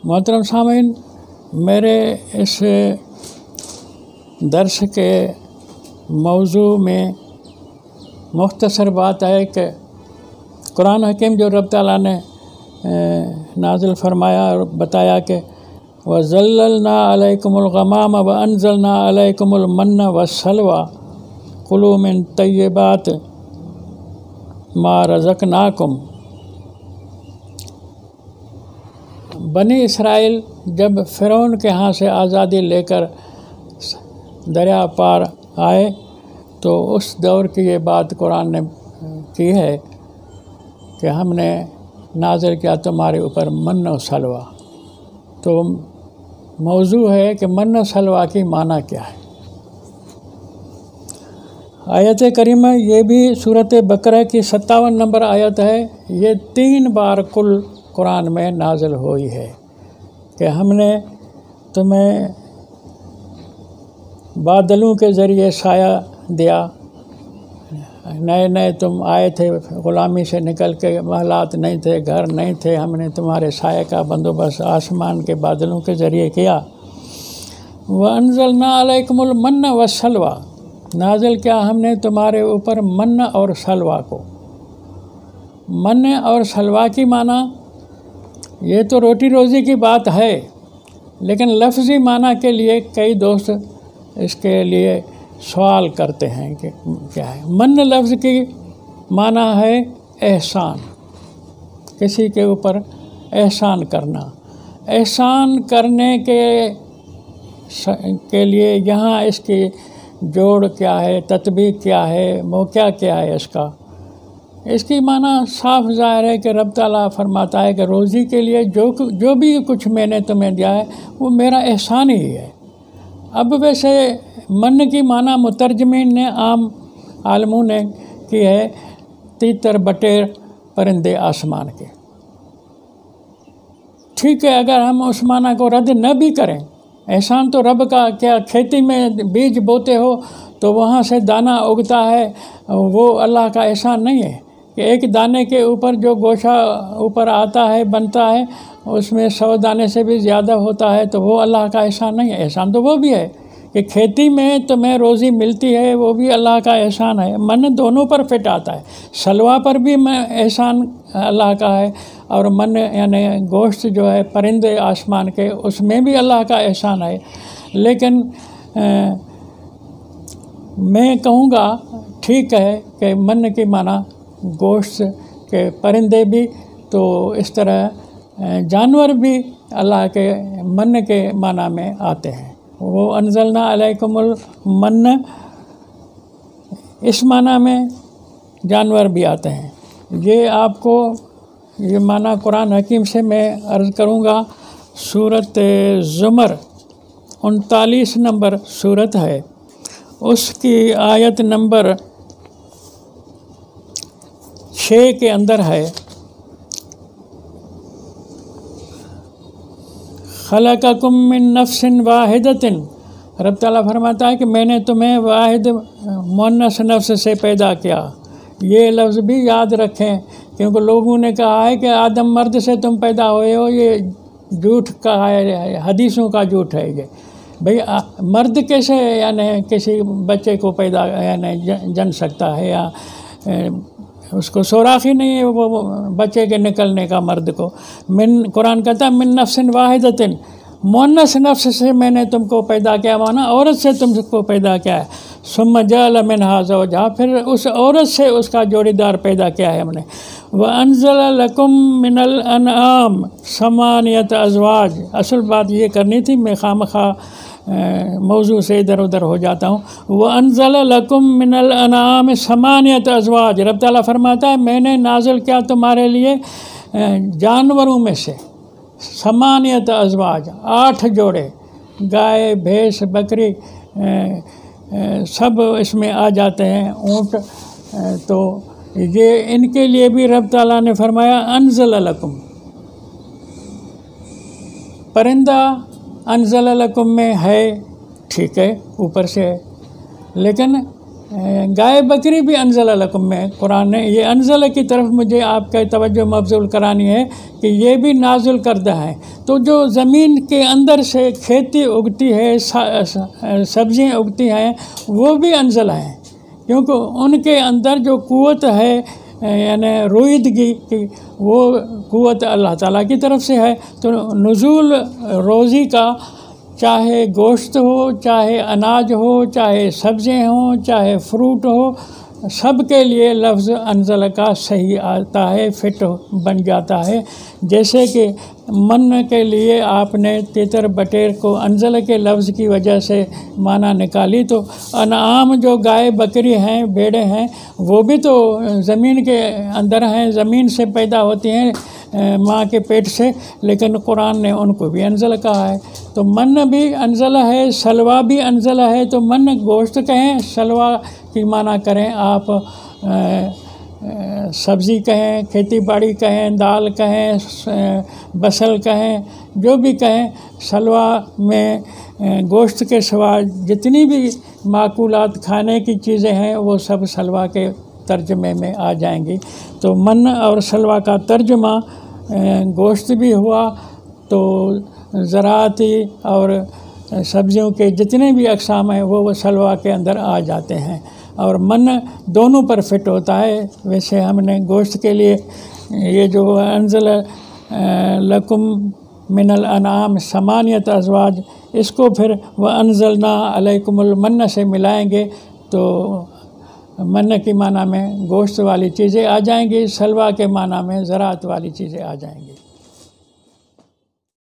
محترم سامعین، میرے اس درس کے موضوع میں مختصر بات ہے کہ قرآن حکیم جو رب تعالیٰ نے نازل فرمایا اور بتایا کہ وَظَلَّلْنَا عَلَيْكُمُ الْغَمَامَ وَأَنزَلْنَا عَلَيْكُمُ الْمَنَّ وَالسَّلْوَىٰ كُلُوا مِن طَيِّبَاتِ مَا رَزَقْنَاكُمْ۔ بنی اسرائیل جب فرعون کے ہاں سے آزادی لے کر دریا پار آئے تو اس دور کی یہ بات قرآن نے کی ہے کہ ہم نے نازل کیا تمہارے اوپر من و سلویٰ۔ تو موضوع ہے کہ من و سلویٰ کی معنی کیا ہے۔ آیت کریمہ یہ بھی سورۃ بقرہ کی 57 نمبر آیت ہے۔ یہ 3 بار کل قرآن میں نازل ہوئی ہے کہ ہم نے تمہیں بادلوں کے ذریعے سایہ دیا، نئے تم آئے تھے غلامی سے نکل کے، محلات نہیں تھے، گھر نہیں تھے، ہم نے تمہارے سایہ کا بندوبست آسمان کے بادلوں کے ذریعے کیا۔ وَأَنزَلْنَا عَلَيْكُمُ الْمَنَّ وَالسَّلْوَىٰ، نازل کیا ہم نے تمہارے اوپر من اور سلویٰ کو۔ من اور سلویٰ کی معنی یہ تو روٹی روزی کی بات ہے، لیکن لفظی معنی کے لیے کئی دوست اس کے لیے سوال کرتے ہیں کہ کیا ہے۔ من لفظ کی معنی ہے احسان، کسی کے اوپر احسان کرنا۔ احسان کرنے کے لیے یہاں اس کی جوڑ کیا ہے، تطبیق کیا ہے، موقع کیا ہے اس کی معنی صاف ظاہر ہے کہ رب تعالیٰ فرماتا ہے کہ روزی کے لیے جو بھی کچھ میں نے تمہیں دیا ہے وہ میرا احسان ہی ہے۔ اب ویسے من کی معنی مترجمین نے، عام عالموں نے کی ہے تیتر بٹیر پرندے آسمان کے۔ ٹھیک ہے، اگر ہم اس معنی کو رد نہ بھی کریں، احسان تو رب کا، کیا کھیتی میں بیج بوتے ہو تو وہاں سے دانہ اگتا ہے، وہ اللہ کا احسان نہیں ہے کہ ایک دانے کے اوپر جو گوشہ اوپر آتا ہے بنتا ہے اس میں 100 دانے سے بھی زیادہ ہوتا ہے تو وہ اللہ کا احسان نہیں ہے۔ احسان تو وہ بھی ہے کہ کھیتی میں تمہیں روزی ملتی ہے، وہ بھی اللہ کا احسان ہے۔ من دونوں پر فٹ آتا ہے، سلویٰ پر بھی احسان اللہ کا ہے، اور من یعنی گوشت جو ہے پرندے آسمان کے، اس میں بھی اللہ کا احسان ہے۔ لیکن میں کہوں گا ٹھیک ہے کہ من کی معنی گوشت کے پرندے بھی، تو اس طرح جانور بھی اللہ کے من کے معنی میں آتے ہیں۔ وہ انزلنا علیکم المن، اس معنی میں جانور بھی آتے ہیں۔ یہ آپ کو یہ معنی قرآن حکیم سے میں عرض کروں گا۔ سورۃ زمر 39 نمبر سورت ہے، اس کی آیت نمبر 6 کے اندر ہے، خلقکم من نفس واحدۃ، رب تعالیٰ فرماتا ہے کہ میں نے تمہیں واحد مؤنث نفس سے پیدا کیا۔ یہ لفظ بھی یاد رکھیں کیونکہ لوگوں نے کہا ہے کہ آدم مرد سے تم پیدا ہوئے ہو، یہ جھوٹ کا ہے، حدیثوں کا جھوٹ ہے یہ۔ بھئی مرد کیسے یعنی کسی بچے کو پیدا یعنی جن سکتا ہے، یا اس کو سوراخ ہی نہیں ہے وہ بچے کے نکلنے کا مرد کو۔ قرآن کہتا ہے من نفس واحدۃ، مؤنث نفس سے میں نے تم کو پیدا کیا، مانا عورت سے تم کو پیدا کیا ہے۔ ثم جعل منہا زوجہا، پھر اس عورت سے اس کا جوڑی دار پیدا کیا ہے ہم نے۔ وَأَنزَلَ لَكُم مِّنَ الْأَنْعَامِ ثَمَانِيَةَ أَزْوَاجٍ، اصل بات یہ کرنی تھی، میں خواہ موضوع سے ادھر ادھر ہو جاتا ہوں۔ وَأَنزَلَ لَكُم مِّنَ الْأَنْعَامِ ثَمَانِيَةَ أَزْوَاجٍ، رب تعالیٰ فرماتا ہے میں نے نازل کیا تمہارے لیے جانوروں میں سے 8 ازواج، 8 جوڑے، گائے، بھینس، بکری، سب اس میں آ جاتے ہیں، اونٹ۔ تو یہ ان کے لیے بھی رب تعالیٰ نے فرمایا انزل لکم، پرندہ انزل لکم میں ہے، ٹھیک ہے اوپر سے ہے، لیکن گائے بکری بھی انزل لکم میں قرآن نے یہ انزل کی طرف مجھے آپ کا توجہ مبذول کرانی ہے کہ یہ بھی نازل کردہ ہے۔ تو جو زمین کے اندر سے کھیتی اگتی ہے، سبزیاں اگتی ہیں، وہ بھی انزل ہیں، کیونکہ ان کے اندر جو قوت ہے یعنی رویدگی کی، وہ قوت اللہ تعالیٰ کی طرف سے ہے۔ تو نزول روزی کا، چاہے گوشت ہو، چاہے اناج ہو، چاہے سبزیاں ہوں، چاہے فروٹ ہو، سب کے لیے لفظ انزل کا صحیح آتا ہے، فٹ بن جاتا ہے۔ جیسے کہ من کے لیے آپ نے تیتر بٹیر کو انزل کے لفظ کی وجہ سے معنی نکالی، تو انعام جو گائے بکری ہیں، بھیڑیں ہیں، وہ بھی تو زمین کے اندر ہیں، زمین سے پیدا ہوتی ہیں، ماں کے پیٹ سے، لیکن قرآن نے ان کو بھی انزل کہا ہے۔ تو من بھی انزل ہے، سلوا بھی انزل ہے۔ تو من گوشت کہیں، سلوا کی معنی کریں آپ، سبزی کہیں، کھیتی باڑی کہیں، دال کہیں، بصل کہیں، جو بھی کہیں، سلوا میں گوشت کے سوا جتنی بھی معقولات کھانے کی چیزیں ہیں وہ سب سلوا کے ترجمے میں آ جائیں گی۔ تو من اور سلوا کا ترجمہ گوشت بھی ہوا تو زراعتی اور سبزیوں کے جتنے بھی اقسام ہیں وہ سلوا کے اندر آ جاتے ہیں، اور من دونوں پر فٹ ہوتا ہے۔ ویسے ہم نے گوشت کے لیے یہ جو انزل لکم من الانعام ثمانیۃ ازواج، اس کو پھر وانزلنا علیکم المن سے ملائیں گے تو من کی معنی میں گوشت والی چیزیں آ جائیں گی، سلوا کے معنی میں زراعت والی چیزیں آ جائیں گی۔